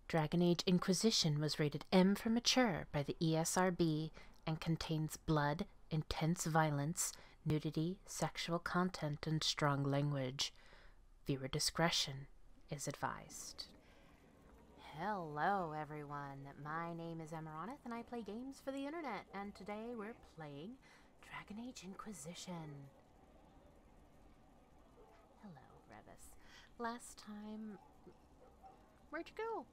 Dragon Age Inquisition was rated M for mature by the ESRB and contains blood, intense violence, nudity, sexual content, and strong language. Viewer discretion is advised. Hello everyone, my name is Amaronith and I play games for the internet, and today we're playing Dragon Age Inquisition. Hello, Revis. Last time... Where'd you go?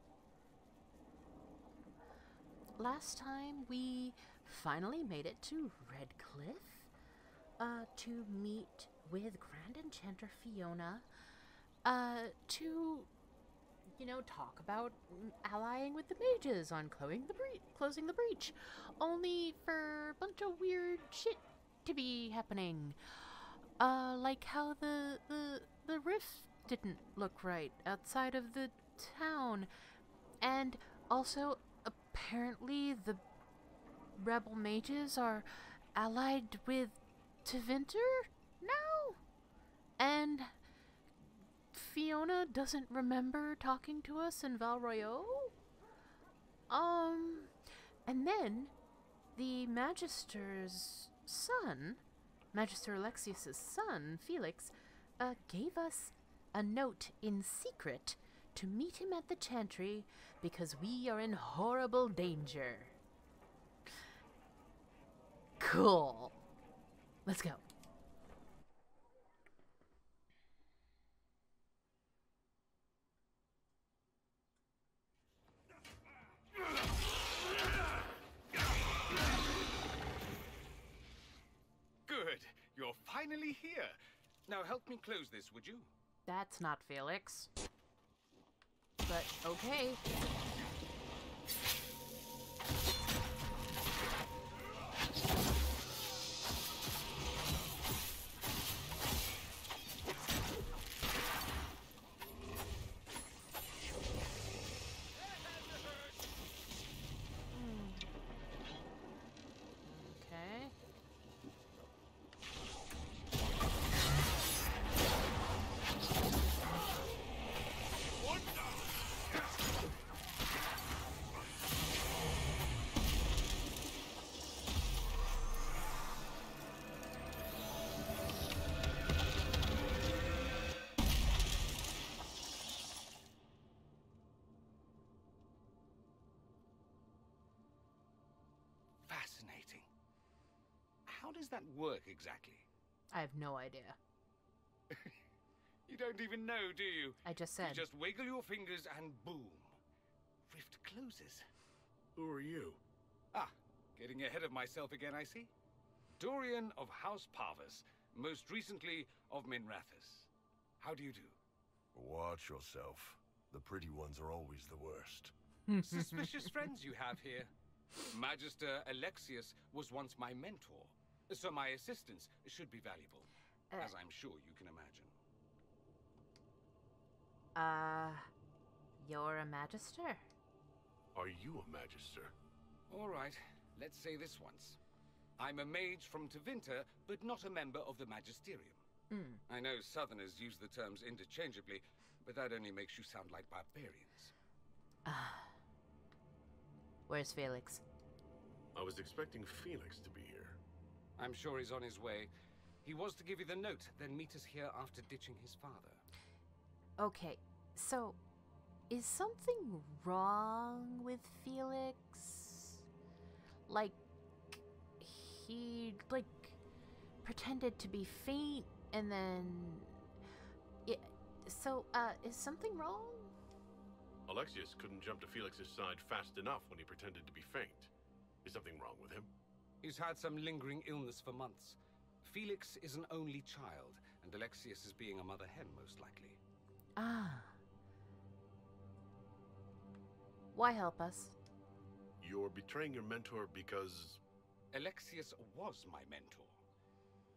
Last time we finally made it to Redcliffe to meet with Grand Enchanter Fiona to, talk about allying with the mages on closing the breach, only for a bunch of weird shit to be happening. Like how the rift didn't look right outside of the town, and also apparently the rebel mages are allied with Tevinter now, and Fiona doesn't remember talking to us in Val Royeaux. And then the Magister's son, Magister Alexius' son, Felix, gave us a note in secret to meet him at the chantry because we are in horrible danger. Cool. Let's go. Good. You're finally here. Now help me close this, would you? That's not Felix. But okay. Okay. Fascinating. How does that work exactly? I have no idea. You don't even know, do you? I just said. You just wiggle your fingers and boom. Rift closes. Who are you? Ah, getting ahead of myself again, I see. Dorian of House Parvus, most recently of Minrathous. How do you do? Watch yourself. The pretty ones are always the worst. Suspicious friends you have here. Magister Alexius was once my mentor, so my assistance should be valuable, as I'm sure you can imagine. You're a Magister? Are you a Magister? All right, let's say this once. I'm a mage from Tevinter, but not a member of the Magisterium. I know Southerners use the terms interchangeably, but that only makes you sound like barbarians. Where's Felix? I was expecting Felix to be here. I'm sure he's on his way. He was to give you the note, then meet us here after ditching his father. Okay, so is something wrong with Felix? Like, he, pretended to be faint and then... Yeah, so, is something wrong? Alexius couldn't jump to Felix's side fast enough when he pretended to be faint. Is something wrong with him? He's had some lingering illness for months. Felix is an only child, and Alexius is being a mother hen, most likely. Ah. Why help us? You're betraying your mentor because... Alexius was my mentor.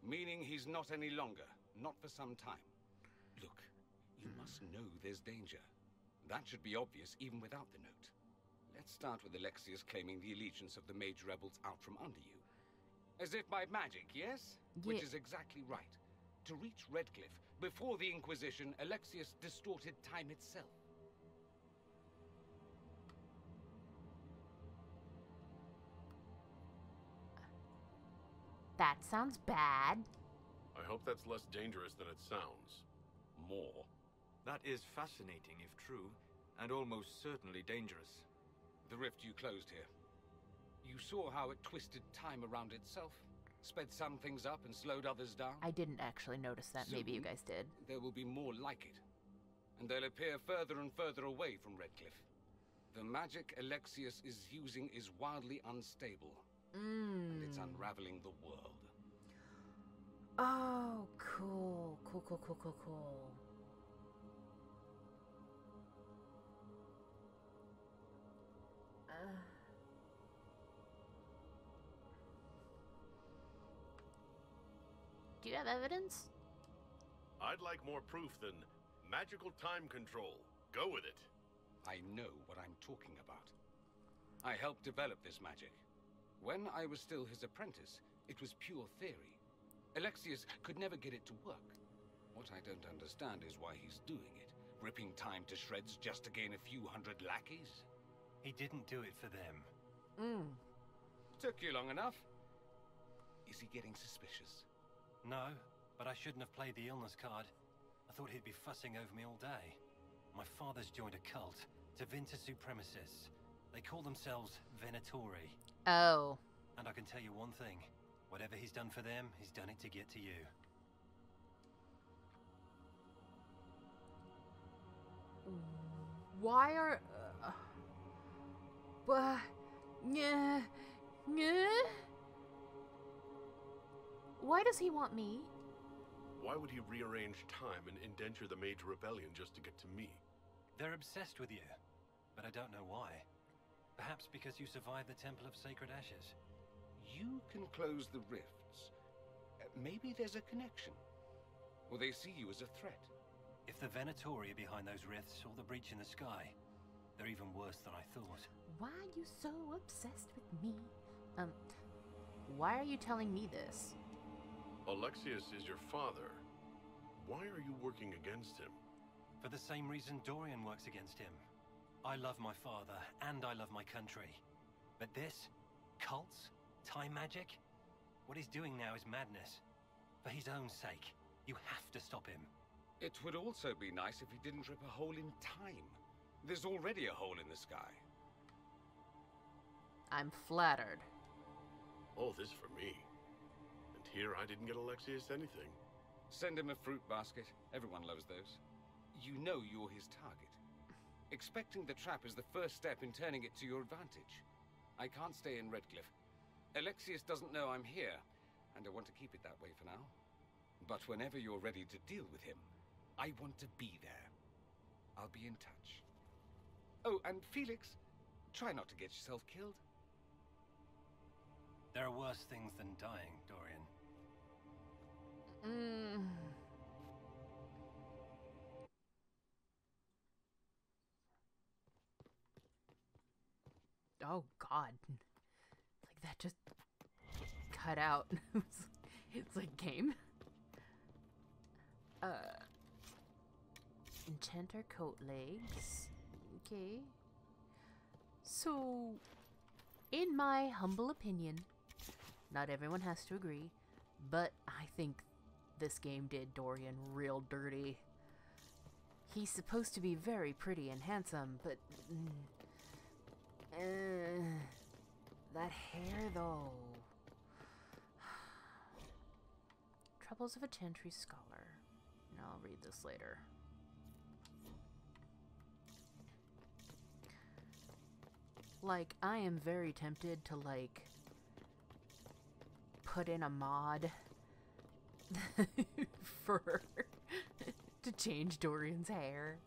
Meaning he's not any longer. Not for some time. Look, you must know there's danger. That should be obvious even without the note. Let's start with Alexius claiming the allegiance of the mage rebels out from under you. As if by magic, yes? Which is exactly right. To reach Redcliffe, before the Inquisition, Alexius distorted time itself. That sounds bad. I hope that's less dangerous than it sounds. More. That is fascinating if true, and almost certainly dangerous. The rift you closed here. You saw how it twisted time around itself? Sped some things up and slowed others down? I didn't actually notice that. Maybe you guys did. There will be more like it. And they'll appear further and further away from Redcliffe. The magic Alexius is using is wildly unstable. And it's unraveling the world. Oh, cool. Cool. Do you have evidence? I'd like more proof than magical time control. Go with it. I know what I'm talking about. I helped develop this magic. When I was still his apprentice, it was pure theory. Alexius could never get it to work. What I don't understand is why he's doing it, ripping time to shreds just to gain a few hundred lackeys. He didn't do it for them. Took you long enough. Is he getting suspicious? No, but I shouldn't have played the illness card. I thought he'd be fussing over me all day. My father's joined a cult, Divinta Supremacists. They call themselves Venatori. Oh. And I can tell you one thing. Whatever he's done for them, he's done it to get to you. Why are... Why does he want me? Why would he rearrange time and indenture the Mage Rebellion just to get to me? They're obsessed with you, but I don't know why. Perhaps because you survived the Temple of Sacred Ashes. You can close the rifts. Maybe there's a connection. Or they see you as a threat. If the Venatori are behind those rifts or the breach in the sky, they're even worse than I thought. Why are you so obsessed with me? Why are you telling me this? Alexius is your father. Why are you working against him? For the same reason Dorian works against him. I love my father, and I love my country. But this? Cults? Time magic? What he's doing now is madness. For his own sake, you have to stop him. It would also be nice if he didn't rip a hole in time. There's already a hole in the sky. I'm flattered. All this for me. And here I didn't get Alexius anything. Send him a fruit basket. Everyone loves those. You know you're his target. Expecting the trap is the first step in turning it to your advantage. I can't stay in Redcliffe. Alexius doesn't know I'm here, and I want to keep it that way for now. But whenever you're ready to deal with him, I want to be there. I'll be in touch. Oh, and Felix, try not to get yourself killed. There are worse things than dying, Dorian. Oh, God. Like, that just cut out. It's like game. Enchanter coat legs. Okay. So, in my humble opinion, not everyone has to agree, but I think this game did Dorian real dirty. He's supposed to be very pretty and handsome, but... that hair, though. Troubles of a Chantry Scholar. No, I'll read this later. Like, I am very tempted to, like, put in a mod for to change Dorian's hair.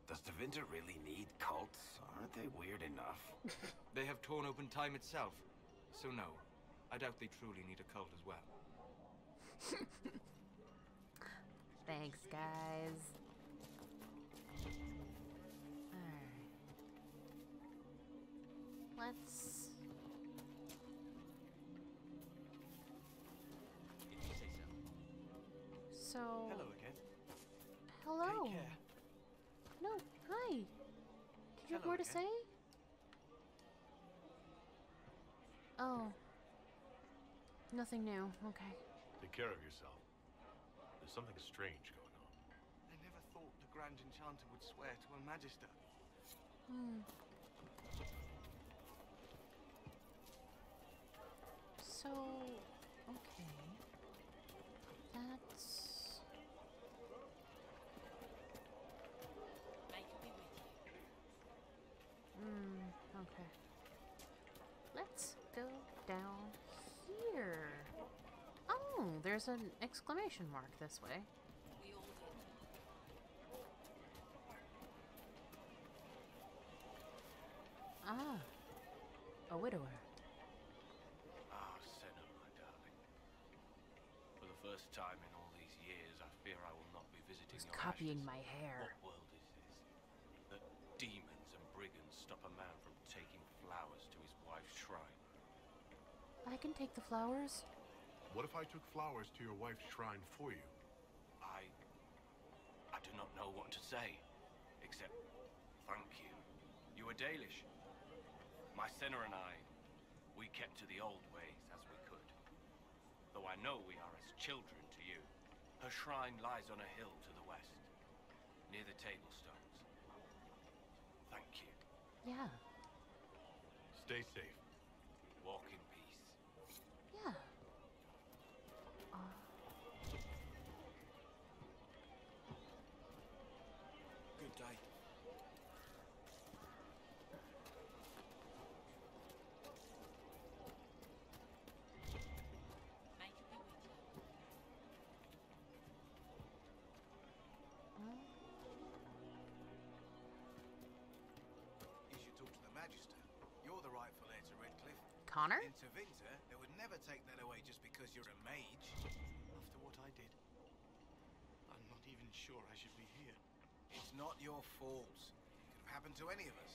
Does Divinta really need cults? Aren't they weird enough? They have torn open time itself. So no, I doubt they truly need a cult as well. Thanks, guys. Alright. Let's... If you say so. So... Hello again. Hello. Take care. No, hi. Did you have Hello more to again. say? Oh. Nothing new. Okay. Take care of yourself. There's something strange going on. I never thought the Grand Enchanter would swear to a Magister. So, okay. That's... okay. Let's go down here. Oh, there's an exclamation mark this way. Ah, a widower. Ah, Senna, my darling. For the first time in all these years, I fear I will not be visiting He's your copying ashes. my hair. What world is this? That demons and brigands stop a man from taking flowers to his wife's shrine. I can take the flowers. What if I took flowers to your wife's shrine for you? I do not know what to say, except thank you. You were Dalish. My Senna and I, we kept to the old ways as we could. Though I know we are as children to you. Her shrine lies on a hill to the west, near the table stones. Thank you. Yeah. Stay safe. Walk in peace. Yeah. Good day. You should talk to the Magister. You're the rightful heir to Redcliffe. Connor? In Tevinter, they would never take that away just because you're a mage. After what I did, I'm not even sure I should be here. It's not your fault. It could have happened to any of us.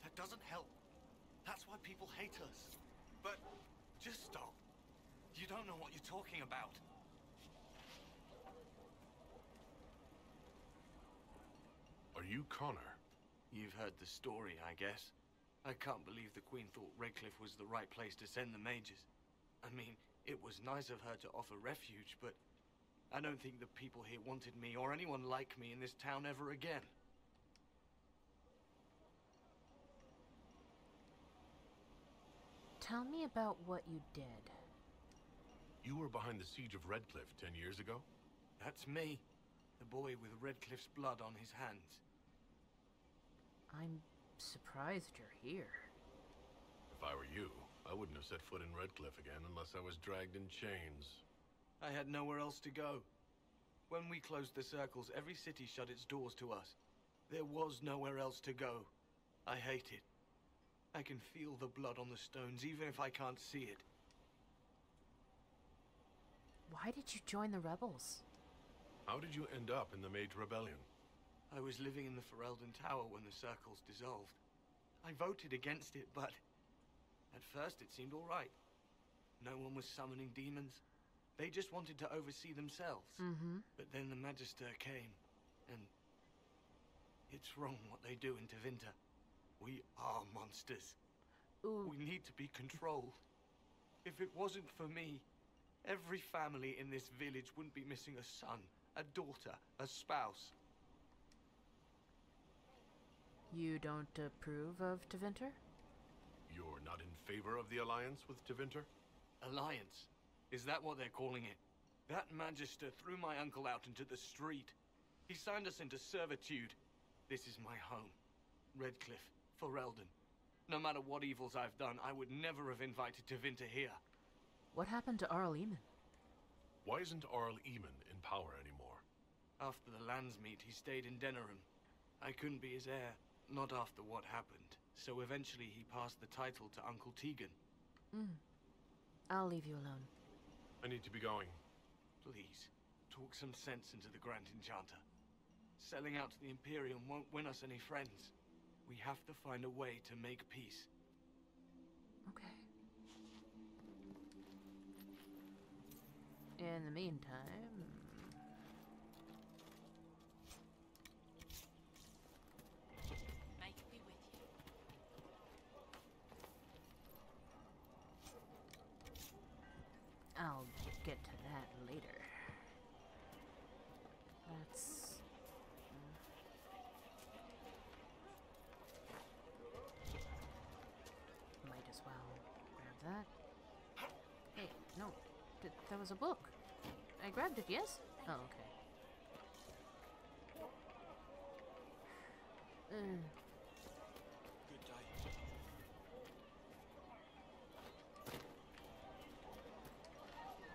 That doesn't help. That's why people hate us. But Just stop. You don't know what you're talking about. Are you Connor? You've heard the story, I guess. I can't believe the Queen thought Redcliffe was the right place to send the mages. I mean, it was nice of her to offer refuge, but I don't think the people here wanted me or anyone like me in this town ever again. Tell me about what you did. You were behind the siege of Redcliffe 10 years ago? That's me. The boy with Redcliffe's blood on his hands. I'm surprised you're here. If I were you, I wouldn't have set foot in Redcliffe again unless I was dragged in chains. I had nowhere else to go. When we closed the circles, every city shut its doors to us. There was nowhere else to go. I hate it. I can feel the blood on the stones, even if I can't see it. Why did you join the rebels? How did you end up in the Mage Rebellion? I was living in the Ferelden Tower when the circles dissolved. I voted against it, but at first it seemed all right. No one was summoning demons. They just wanted to oversee themselves. But then the Magister came, and it's wrong what they do in Tevinter. We are monsters. Ooh. We need to be controlled. If it wasn't for me, every family in this village wouldn't be missing a son, a daughter, a spouse. You don't approve of Tevinter? You're not in favor of the alliance with Tevinter? Alliance? Is that what they're calling it? That Magister threw my uncle out into the street. He signed us into servitude. This is my home. Redcliffe, Ferelden. No matter what evils I've done, I would never have invited Tevinter here. What happened to Arl Eamon? Why isn't Arl Eamon in power anymore? After the lands meet, he stayed in Denerim. I couldn't be his heir, not after what happened. So eventually he passed the title to Uncle Tegan. I'll leave you alone. I need to be going. Please, talk some sense into the Grand Enchanter. Selling out to the Imperium won't win us any friends. We have to find a way to make peace. Okay. In the meantime... get to that later. That's... might as well grab that. Hey, no. There was a book. I grabbed it, yes? Oh, okay. Good day.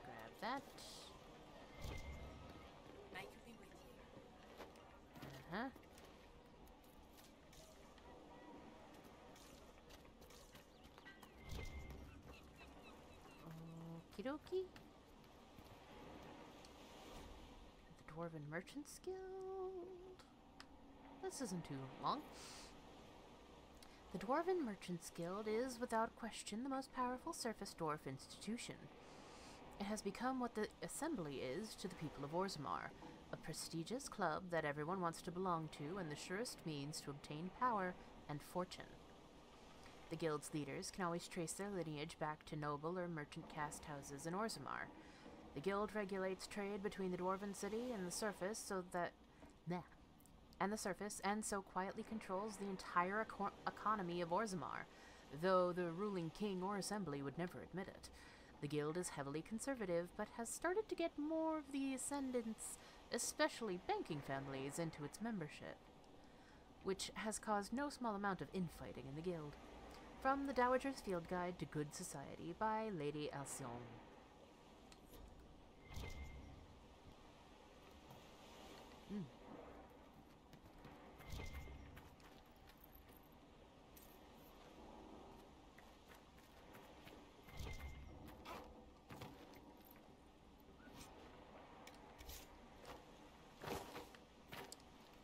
Grab that. May you be with you. Uh-huh. Okie dokie. The Dwarven Merchants Guild. This isn't too long. The Dwarven Merchants Guild is, without question, the most powerful surface dwarf institution. It has become what the Assembly is to the people of Orzammar, a prestigious club that everyone wants to belong to and the surest means to obtain power and fortune. The guild's leaders can always trace their lineage back to noble or merchant caste houses in Orzammar. The guild regulates trade between the Dwarven city and the surface and so quietly controls the entire economy of Orzammar, though the ruling king or assembly would never admit it. The guild is heavily conservative, but has started to get more of the ascendants, especially banking families, into its membership, which has caused no small amount of infighting in the guild. From the Dowager's Field Guide to Good Society by Lady Alcyon.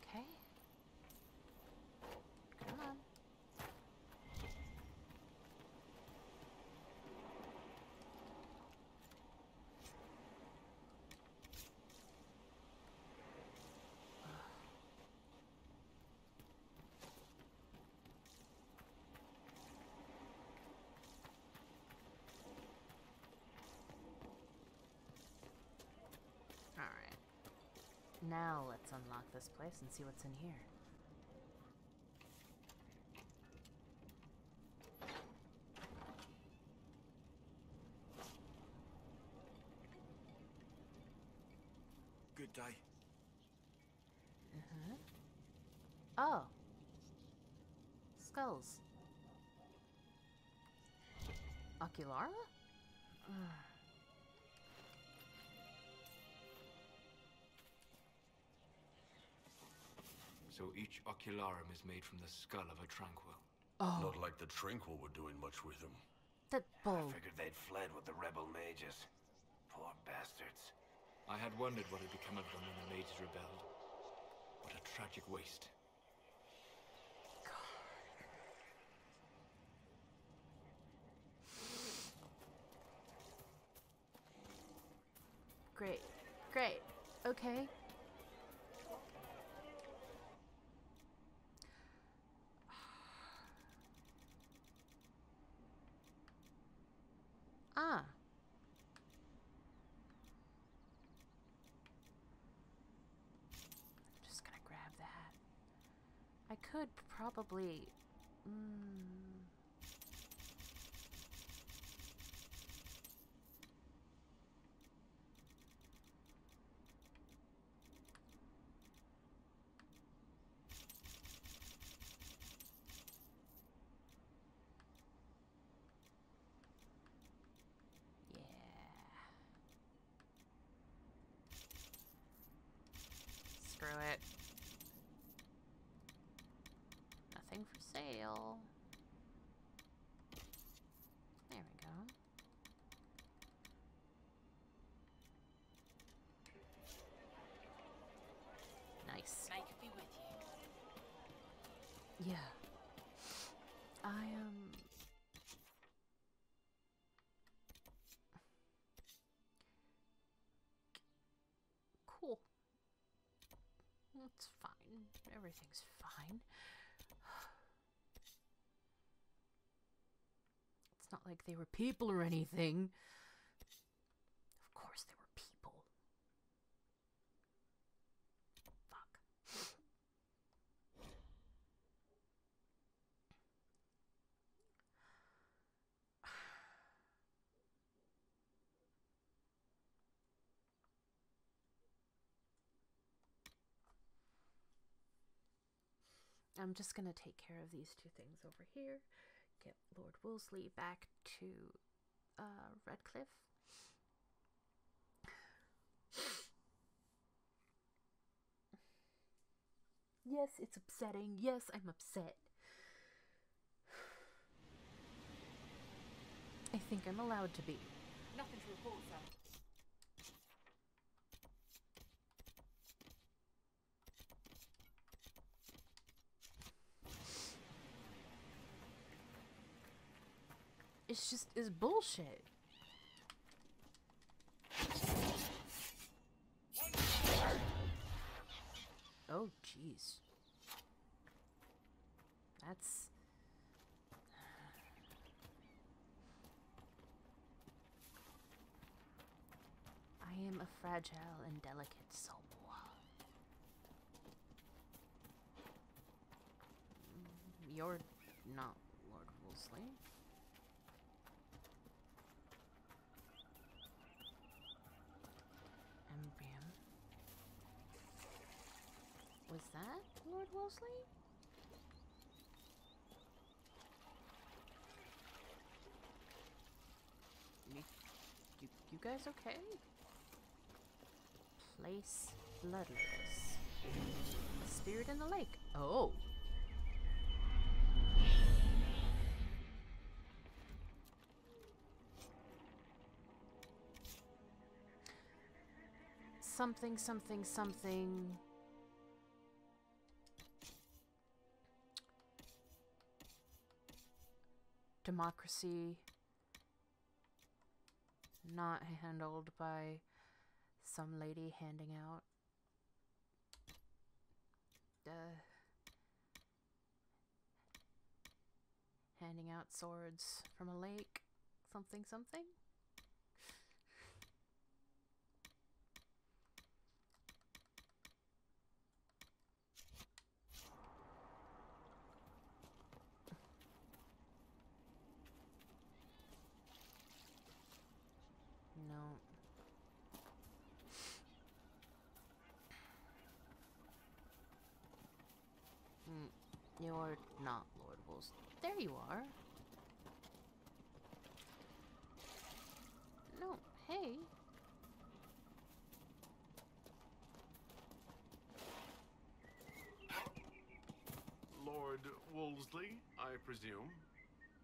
Okay. Come on. Alright. Now let's unlock this place and see what's in here. Good day. Oh. Skulls. Oculara? So each ocularum is made from the skull of a tranquil. Oh, Not like the Tranquil were doing much with them. that bull. Figured they'd fled with the rebel mages. Poor bastards. I had wondered what had become of them when the mages rebelled. What a tragic waste. Great. Great. Okay. Ah. Just gonna grab that. I could probably... Screw it. Nothing for sale. There we go. Nice. May it be with you. Yeah. Cool. It's fine. Everything's fine. It's not like they were people or anything. Of course I'm just gonna take care of these two things over here. Get Lord Wolseley back to Redcliffe. Yes, it's upsetting. Yes, I'm upset. I think I'm allowed to be. Nothing to report, sir. It's bullshit. Oh, jeez. That's... I am a fragile and delicate soul. You're not Lord Wolseley. Embrium. Was that Lord Wolseley? You guys okay? Place bloodless. A spirit in the lake. Oh. Something, something, something. Democracy. Not handled by some lady handing out swords from a lake. Something, something. No. You're not Lord Wolseley. There you are. No, hey. Lord Wolseley, I presume.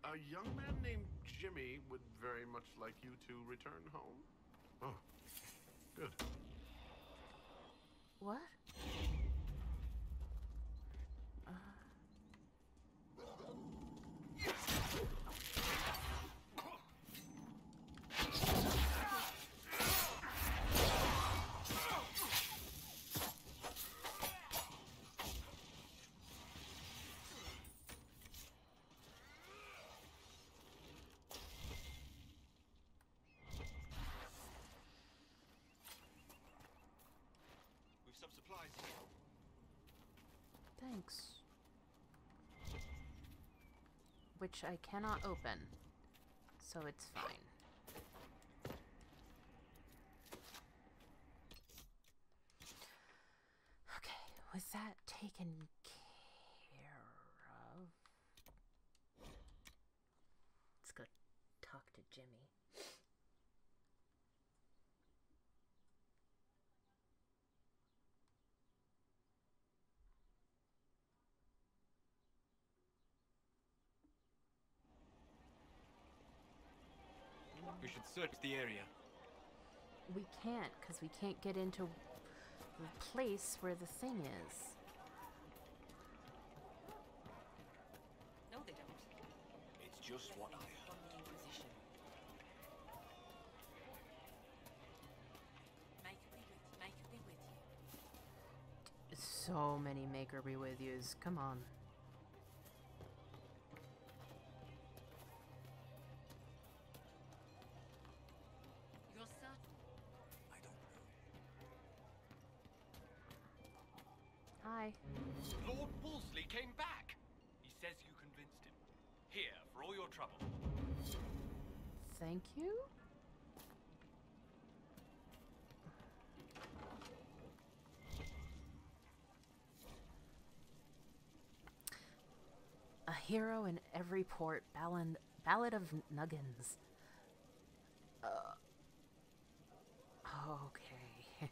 A young man named Jimmy would very much like you to return home. Oh, good. What? Some supplies. Thanks. Which I cannot open, so it's fine. Okay, with that taken care of, let's go talk to Jimmy. We should search the area. We can't, because we can't get into the place where the thing is. No, they don't. It's just what I heard. From the Inquisition. Make her be with you. So many make her be with yous. Come on. You're certain? I don't know. Hi. Lord Wolseley came back. He says you convinced him. Here, for all your trouble. Thank you? hero in every port, Ballad of Nuggins. Okay.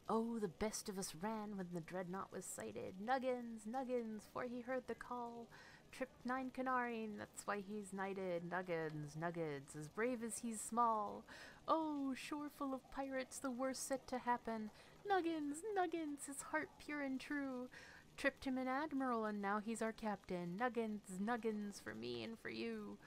Oh, the best of us ran when the dreadnought was sighted. Nuggins, Nuggins, for he heard the call. Tripped 9 Canarine, that's why he's knighted. Nuggins, Nuggets, as brave as he's small. Oh, shore full of pirates, the worst set to happen. Nuggins, Nuggins, his heart pure and true. Tripped him an admiral, and now he's our captain. Nuggins, Nuggins, for me and for you.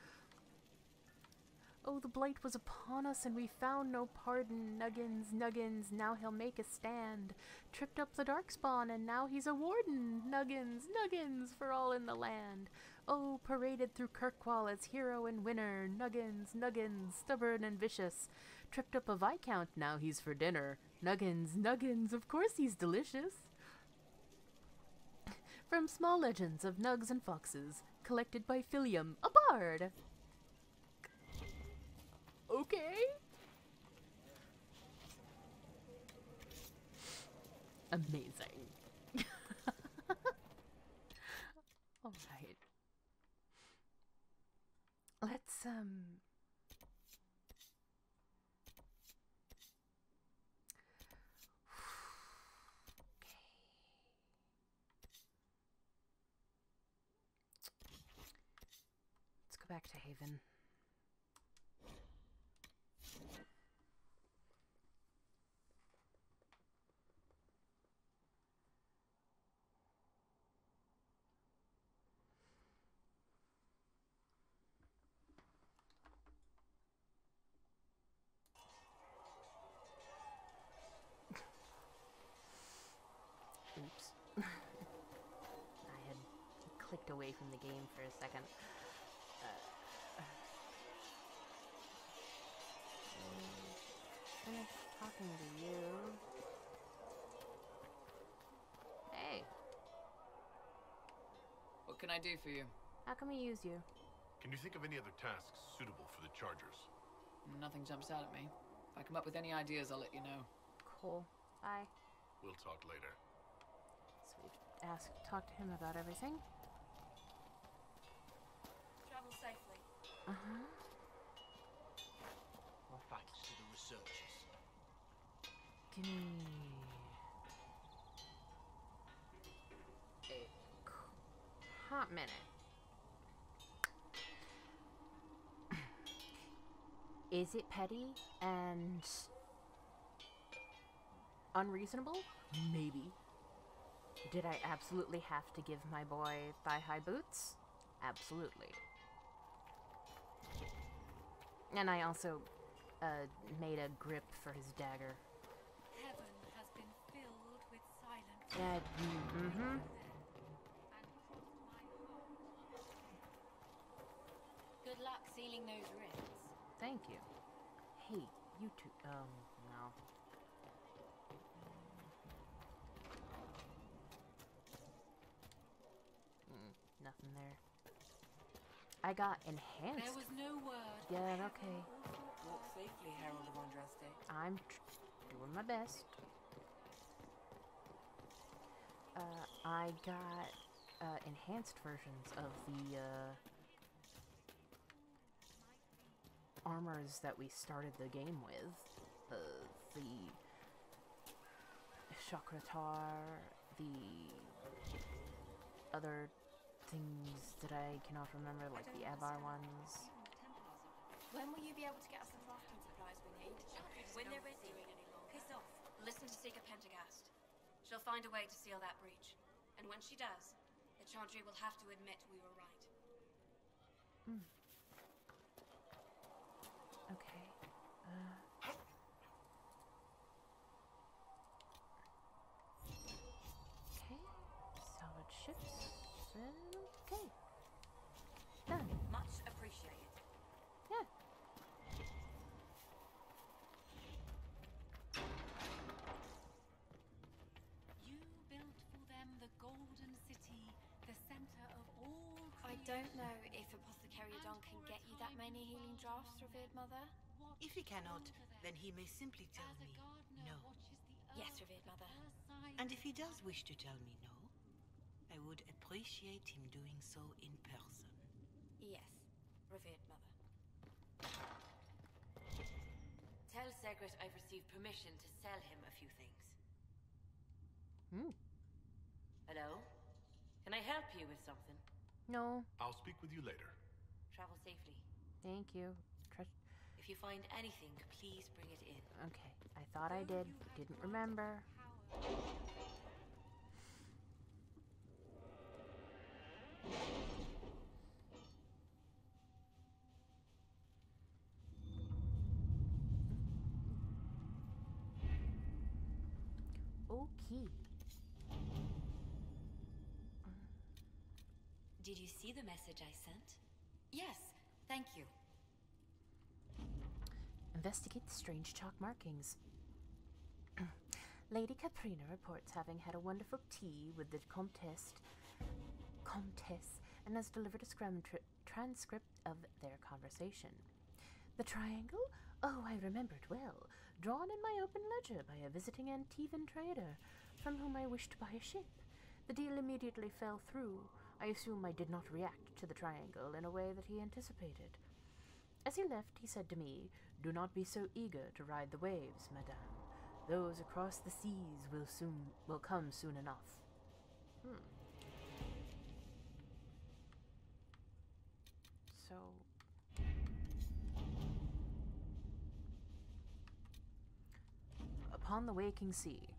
Oh, the blight was upon us, and we found no pardon. Nuggins, Nuggins, now he'll make a stand. Tripped up the darkspawn, and now he's a warden. Nuggins, Nuggins, for all in the land. Oh, paraded through Kirkwall as hero and winner. Nuggins, Nuggins, stubborn and vicious. Tripped up a viscount, now he's for dinner. Nuggins, Nuggins, of course he's delicious. From Small Legends of Nugs and Foxes, collected by Philium, a bard. Okay. Amazing. All right. Let's okay. Let's go back to Haven. Oops. I had clicked away from the game for a second. Finish talking to you. Hey. What can I do for you? How can we use you? Can you think of any other tasks suitable for the Chargers? Nothing jumps out at me. If I come up with any ideas, I'll let you know. Cool. Bye. We'll talk later. Sweet. Talk to him about everything. Travel safely. Uh-huh. Well, thanks to the researchers. Give me a hot minute. Is it petty and unreasonable? Maybe. Did I absolutely have to give my boy thigh-high boots? Absolutely. And I also made a grip for his dagger. Heaven has been filled with silence. Yeah, mm-hmm. Good luck sealing those rings. Thank you. Hey, you two. No. Nothing there. I got enhanced. There was no word. Yeah, okay. Walk safely, Herald of Andraste. I'm doing my best. I got enhanced versions of the armors that we started the game with. The Chakratar, the other things that I cannot remember, like the Abar ones. When will you be able to get us the crafting supplies we need? When they're ready. Piss off. Listen to Seeker Pendergast. She'll find a way to seal that breach. And when she does, the Chantry will have to admit we were right. Okay. Okay. Salvage ships. Okay. Done. Much appreciated. Yeah. You built for them the Golden City, the center of all I don't know if Apothecary Don can get you that many healing drafts, revered mother. If he cannot, then he may simply tell me no. Yes, revered mother. And if he does wish to tell me no, would appreciate him doing so in person. Yes, revered mother. Tell Segret I've received permission to sell him a few things. Hello? Can I help you with something? No. I'll speak with you later. Travel safely. Thank you. If you find anything, please bring it in. Okay, I thought I did. Didn't remember. Okay. Did you see the message I sent? Yes, thank you. Investigate the strange chalk markings. Lady Caprina reports having had a wonderful tea with the Comtesse, and has delivered a transcript of their conversation. The triangle? Oh, I remember it well. Drawn in my open ledger by a visiting Antivan trader, from whom I wished to buy a ship. The deal immediately fell through. I assume I did not react to the triangle in a way that he anticipated. As he left, he said to me, "Do not be so eager to ride the waves, madame. Those across the seas will come soon enough." So... Upon the waking sea,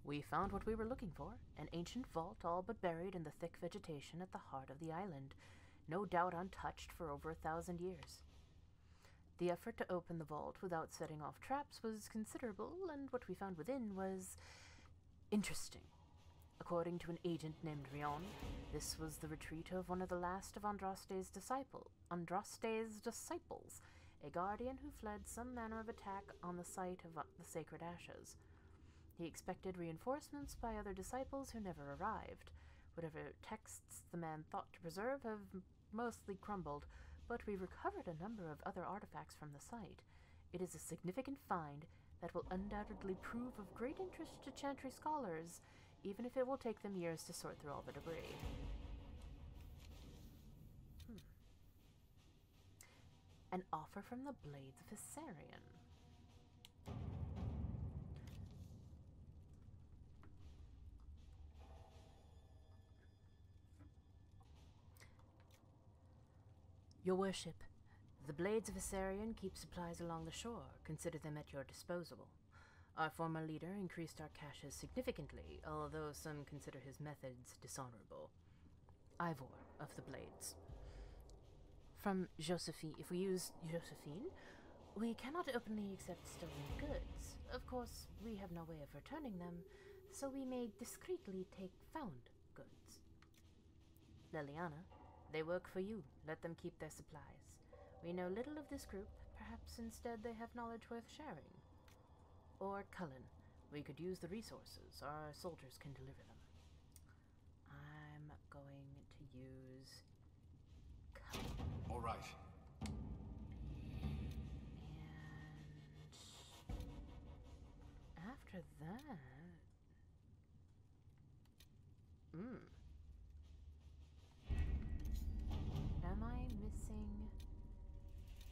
we found what we were looking for, an ancient vault all but buried in the thick vegetation at the heart of the island, no doubt untouched for over 1,000 years. The effort to open the vault without setting off traps was considerable, and what we found within was interesting. According to an agent named Rion, this was the retreat of one of the last of Andraste's disciples, a guardian who fled some manner of attack on the site of the sacred ashes. He expected reinforcements by other disciples who never arrived. Whatever texts the man thought to preserve have mostly crumbled, but we recovered a number of other artifacts from the site. It is a significant find that will undoubtedly prove of great interest to Chantry scholars, even if it will take them years to sort through all the debris. An offer from the Blades of Hissarion. Your worship, the Blades of Hissarion keep supplies along the shore. Consider them at your disposal. Our former leader increased our caches significantly, although some consider his methods dishonorable. Ivor of the Blades. From Josephine. If we use Josephine, we cannot openly accept stolen goods. Of course, we have no way of returning them, so we may discreetly take found goods. Liliana, they work for you. Let them keep their supplies. We know little of this group. Perhaps instead they have knowledge worth sharing. Or Cullen. We could use the resources. Our soldiers can deliver them. I'm going to use Cullen. All right. And after that... Am I missing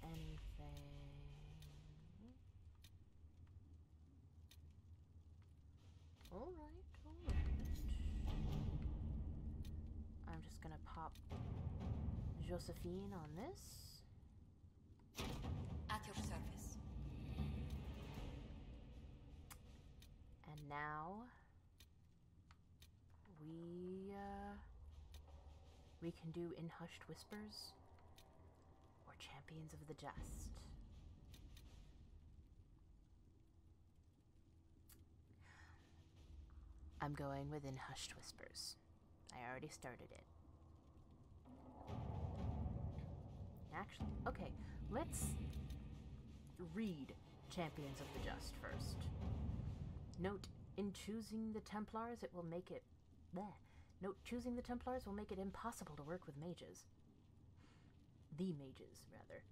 anything? All right. I'm just gonna pop Josephine on this. At your service. And now we can do In Hushed Whispers or Champions of the Just. I'm going with In Hushed Whispers. I already started it. Actually, okay, let's read Champions of the Just first. Note, in choosing the Templars, it will make it... bleh. Note, choosing the Templars will make it impossible to work with mages. The mages, rather.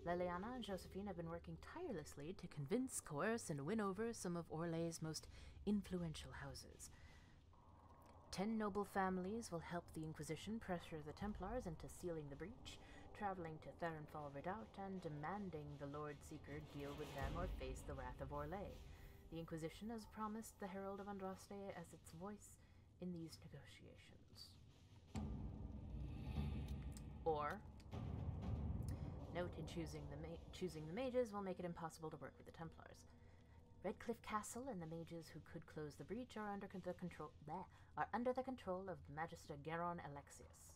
Liliana and Josephine have been working tirelessly to convince, coerce, and win over some of Orlay's most influential houses. 10 noble families will help the Inquisition pressure the Templars into sealing the breach, traveling to Therenfall Redoubt and demanding the Lord Seeker deal with them or face the wrath of Orlais. The Inquisition has promised the Herald of Andraste as its voice in these negotiations. Or, note in choosing the mages will make it impossible to work with the Templars. Redcliffe Castle and the mages who could close the breach are under the control of Magister Gerion Alexius,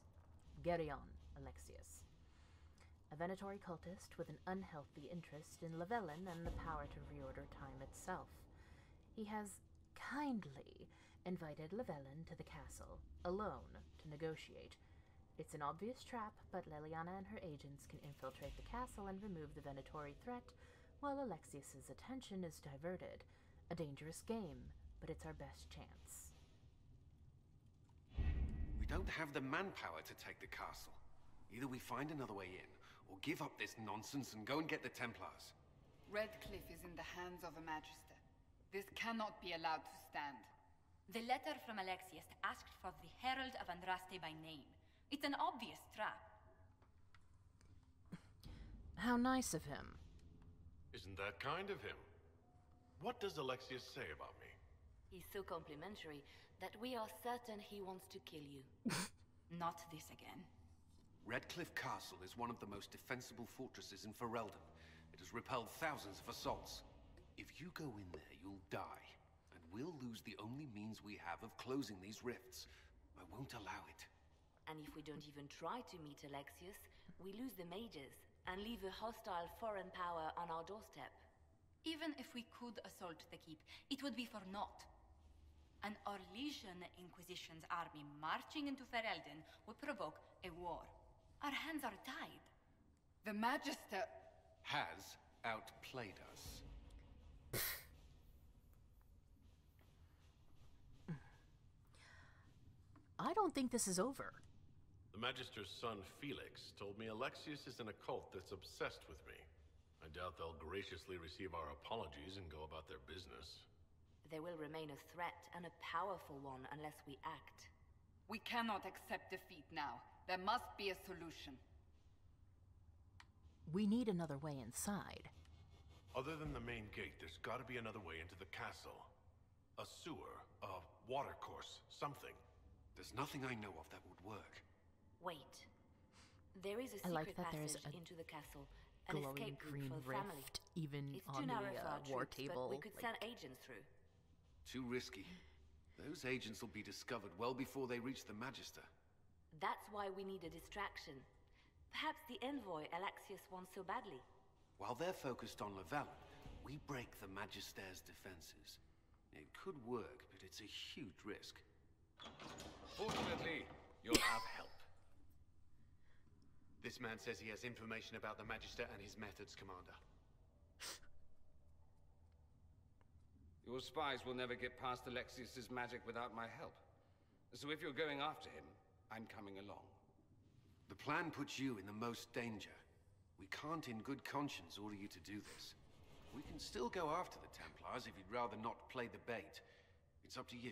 a Venatory cultist with an unhealthy interest in Lavellan and the power to reorder time itself. He has kindly invited Lavellan to the castle, alone, to negotiate. It's an obvious trap, but Leliana and her agents can infiltrate the castle and remove the Venatory threat, while Alexius's attention is diverted. A dangerous game, but it's our best chance. We don't have the manpower to take the castle. Either we find another way in, or give up this nonsense and go and get the Templars. Redcliffe is in the hands of a Magister. This cannot be allowed to stand. The letter from Alexius asked for the Herald of Andraste by name. It's an obvious trap. How nice of him. Isn't that kind of him? What does Alexius say about me? He's so complimentary that we are certain he wants to kill you. Not this again. Redcliffe Castle is one of the most defensible fortresses in Ferelden. It has repelled thousands of assaults. If you go in there, you'll die. And we'll lose the only means we have of closing these rifts. I won't allow it. And if we don't even try to meet Alexius, we lose the mages and leave a hostile foreign power on our doorstep. Even if we could assault the keep, it would be for naught. An Orlesian Inquisition's army marching into Ferelden would provoke a war. Our hands are tied. The Magister has outplayed us. I don't think this is over. The Magister's son, Felix, told me Alexius is in a cult that's obsessed with me. I doubt they'll graciously receive our apologies and go about their business. They will remain a threat, and a powerful one, unless we act. We cannot accept defeat now. There must be a solution. We need another way inside. Other than the main gate, there's gotta be another way into the castle. A sewer, a watercourse, something. There's nothing I know of that would work. Wait. There is a secret passage into the castle. An escape route for the family. Even it's on too narrow the for our war troops, table. But we could send agents through. Too risky. Those agents will be discovered well before they reach the Magister. That's why we need a distraction. Perhaps the envoy Alexius wants so badly. While they're focused on Lavellan, we break the Magister's defenses. It could work, but it's a huge risk. Fortunately, you'll have help. This man says he has information about the Magister and his methods, Commander. Your spies will never get past Alexius's magic without my help. So if you're going after him, I'm coming along. The plan puts you in the most danger. We can't in good conscience order you to do this. We can still go after the Templars if you'd rather not play the bait. It's up to you.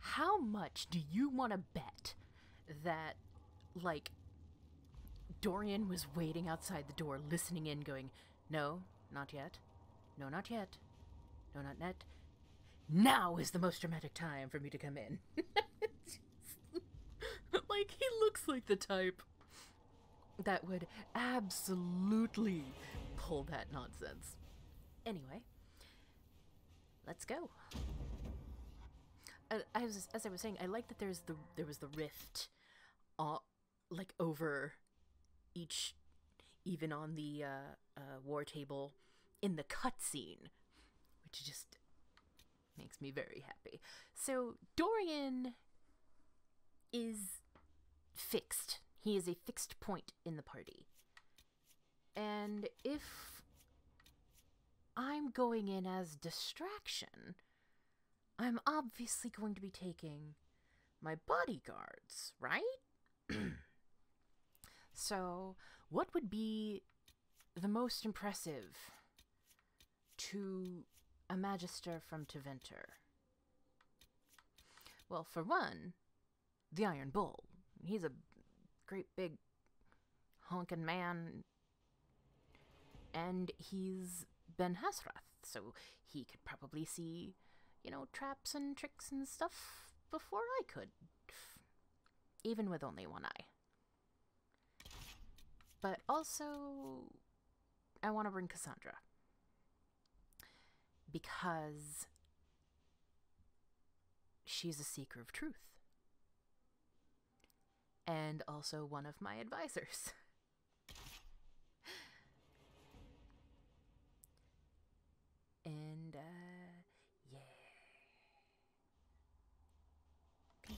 How much do you want to bet that, like, Dorian was waiting outside the door, listening in, going, no, not yet. No, not yet. No, not yet. Now is the most dramatic time for me to come in. Like, he looks like the type that would absolutely pull that nonsense. Anyway, let's go. As I was saying, I like that there was the rift, like over each, even on the war table in the cutscene, which just makes me very happy. So Dorian is fixed. He is a fixed point in the party. And if I'm going in as distraction, I'm obviously going to be taking my bodyguards, right? So, what would be the most impressive to a Magister from Teventer? Well, for one, the Iron Bull. He's a great big honkin' man, and he's Ben Hasrath, so he could probably see, you know, traps and tricks and stuff before I could, even with only one eye. But also, I want to bring Cassandra, because she's a seeker of truth. And also one of my advisors. And, yeah. Okay.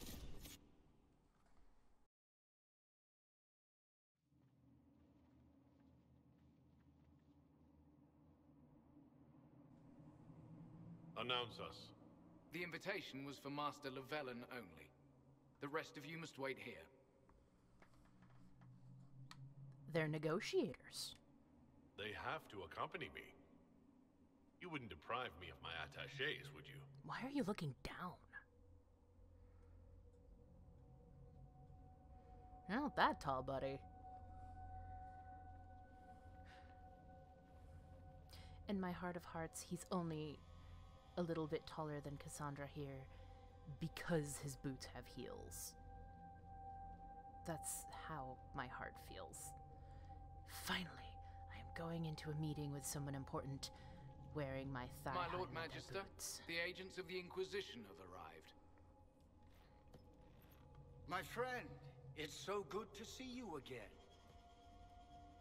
Announce us. The invitation was for Master Llewellyn only. The rest of you must wait here. They're negotiators. They have to accompany me. You wouldn't deprive me of my attachés, would you? Why are you looking down? You're not that tall, buddy. In my heart of hearts, he's only a little bit taller than Cassandra here because his boots have heels. That's how my heart feels. Finally, I am going into a meeting with someone important, wearing my thigh high My Lord leather Magister, boots. the agents of the Inquisition have arrived. My friend, it's so good to see you again.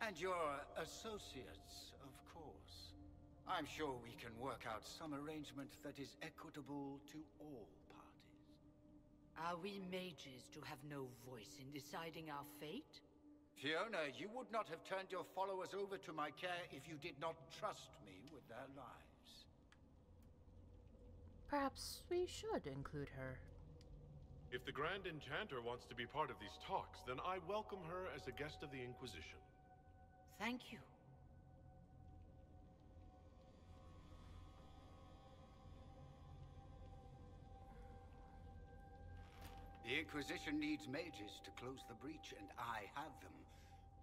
And your associates, of course. I'm sure we can work out some arrangement that is equitable to all parties. Are we mages to have no voice in deciding our fate? Fiona, you would not have turned your followers over to my care if you did not trust me with their lives. Perhaps we should include her. If the Grand Enchanter wants to be part of these talks, then I welcome her as a guest of the Inquisition. Thank you. The Inquisition needs mages to close the breach, and I have them.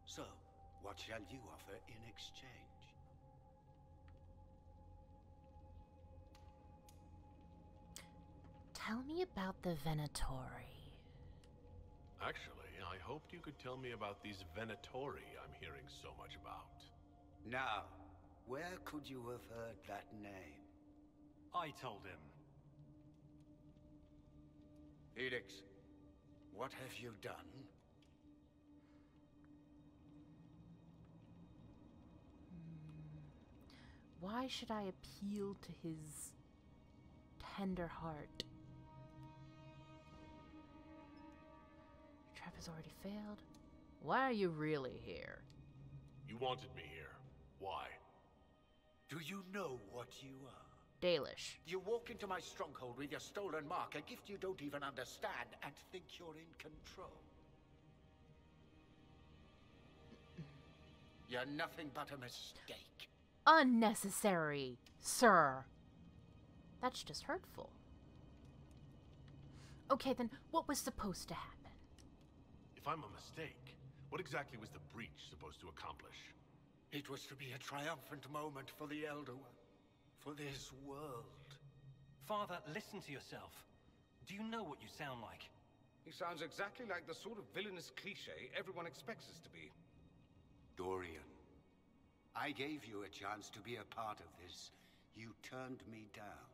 So, what shall you offer in exchange? Tell me about the Venatori. Actually, I hoped you could tell me about these Venatori I'm hearing so much about. Now, where could you have heard that name? I told him. Felix, what have you done? Why should I appeal to his tender heart? Your trap has already failed. Why are you really here? You wanted me here. Why? Do you know what you are? Dalish. You walk into my stronghold with your stolen mark, a gift you don't even understand, and think you're in control. You're nothing but a mistake. Unnecessary, sir. That's just hurtful. Okay, then what was supposed to happen? If I'm a mistake, what exactly was the breach supposed to accomplish? It was to be a triumphant moment for the Elder One, for this world. Father, listen to yourself. Do you know what you sound like? He sounds exactly like the sort of villainous cliché everyone expects us to be. Dorian, I gave you a chance to be a part of this. You turned me down.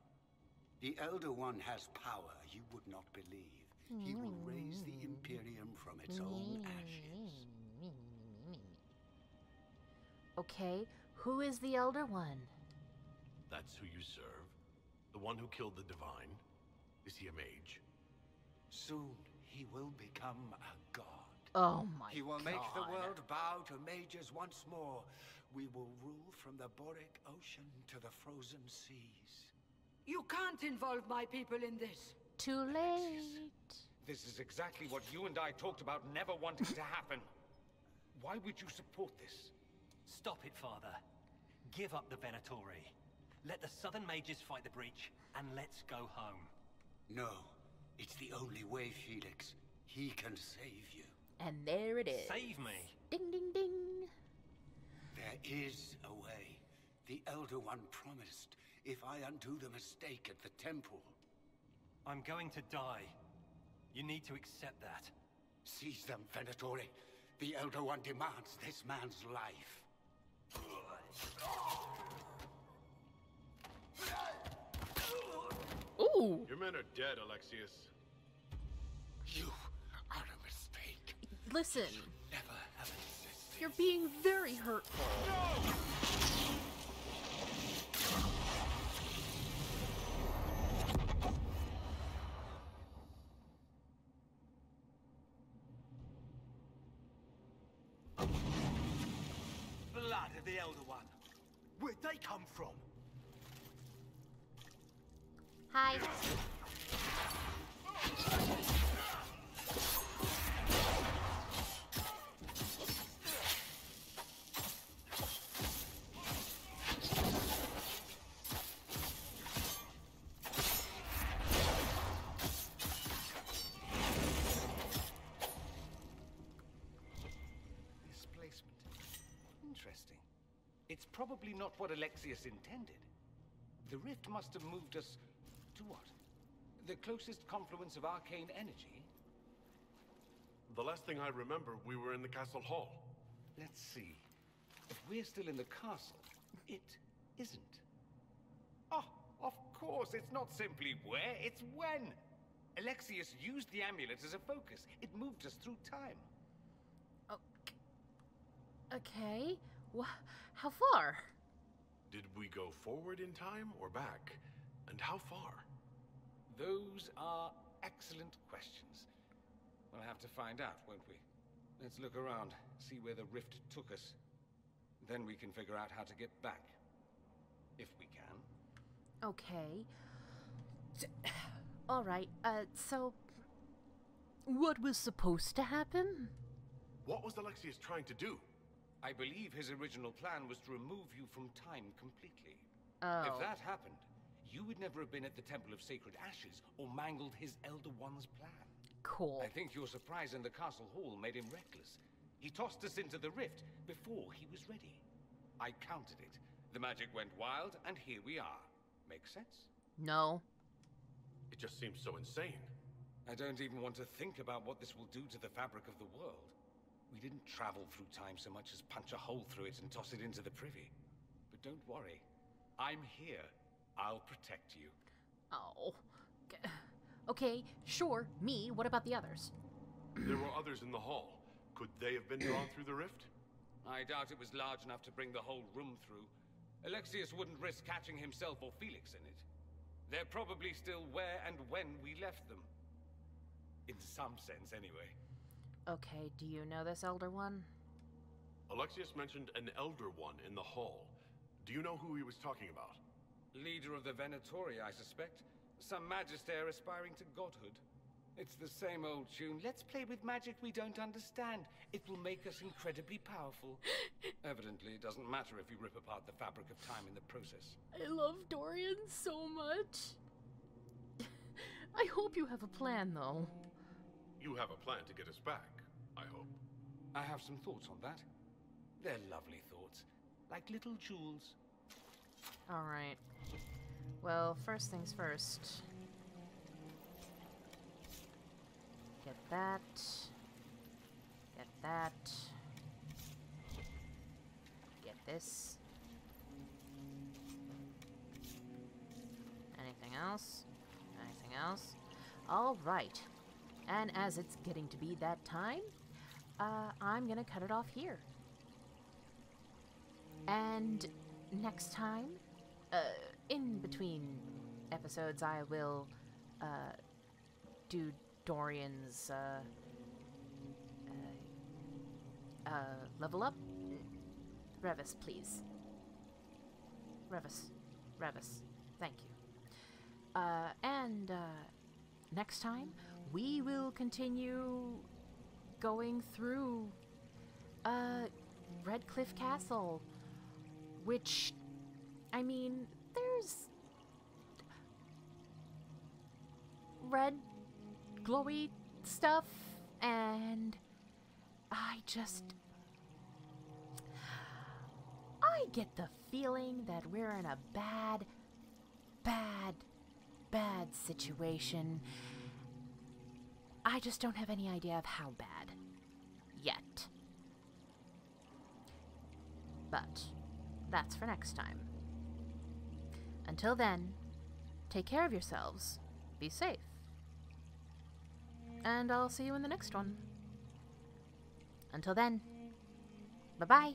The Elder One has power you would not believe. He will raise the Imperium from its own ashes. Okay, who is the Elder One? That's who you serve? The one who killed the Divine? Is he a mage? Soon, he will become a god. Oh my god. He will make the world bow to mages once more. We will rule from the Boric Ocean to the frozen seas. You can't involve my people in this. Too late. This is exactly what you and I talked about never wanting to happen. Why would you support this? Stop it, Father. Give up the Venatori. Let the Southern Mages fight the breach, and let's go home. No. It's the only way, Felix. He can save you. And there it is. Save me. Ding, ding, ding. There is a way. The Elder One promised if I undo the mistake at the temple. I'm going to die. You need to accept that. Seize them, Venatori. The Elder One demands this man's life. Ooh! Your men are dead, Alexius. You are a mistake. Listen. Never have existed. You're being very hurtful. No! Blood of the Elder One. Where'd they come from? Hi. Displacement. Interesting. It's probably not what Alexius intended. The rift must have moved us to what? The closest confluence of arcane energy? The last thing I remember, we were in the castle hall. Let's see. If we're still in the castle, it isn't. Oh, of course, it's not simply where, it's when. Alexius used the amulet as a focus. It moved us through time. Okay. How far? Did we go forward in time or back? And how far? Those are excellent questions. We'll have to find out, won't we? Let's look around, see where the rift took us. Then we can figure out how to get back. If we can. Okay. Alright, so... what was supposed to happen? What was Alexius trying to do? I believe his original plan was to remove you from time completely. Oh. If that happened, you would never have been at the Temple of Sacred Ashes or mangled his Elder One's plan. Cool. I think your surprise in the castle hall made him reckless. He tossed us into the rift before he was ready. I counted it. The magic went wild, and here we are. Make sense? No. It just seems so insane. I don't even want to think about what this will do to the fabric of the world. We didn't travel through time so much as punch a hole through it and toss it into the privy. But don't worry. I'm here. I'll protect you. Oh. Okay, sure, me. What about the others? There were others in the hall. Could they have been drawn through the rift? I doubt it was large enough to bring the whole room through. Alexius wouldn't risk catching himself or Felix in it. They're probably still where and when we left them. In some sense, anyway. Okay, do you know this Elder One? Alexius mentioned an Elder One in the hall. Do you know who he was talking about? Leader of the Venatori, I suspect. Some Magister aspiring to godhood. It's the same old tune. Let's play with magic we don't understand. It will make us incredibly powerful. Evidently, it doesn't matter if you rip apart the fabric of time in the process. I love Dorian so much. I hope you have a plan, though. You have a plan to get us back, I hope. I have some thoughts on that. They're lovely thoughts. Like little jewels. Alright. Well, first things first. Get that. Get that. Get this. Anything else? Anything else? Alright. And as it's getting to be that time, I'm gonna cut it off here. And next time, in between episodes, I will do Dorian's level up. Revis, please. Revis. Thank you. And next time, we will continue going through Redcliffe Castle, which, I mean, there's glowy stuff, and I get the feeling that we're in a bad situation. I just don't have any idea of how bad yet. But that's for next time. Until then, take care of yourselves, be safe, and I'll see you in the next one. Until then, bye-bye.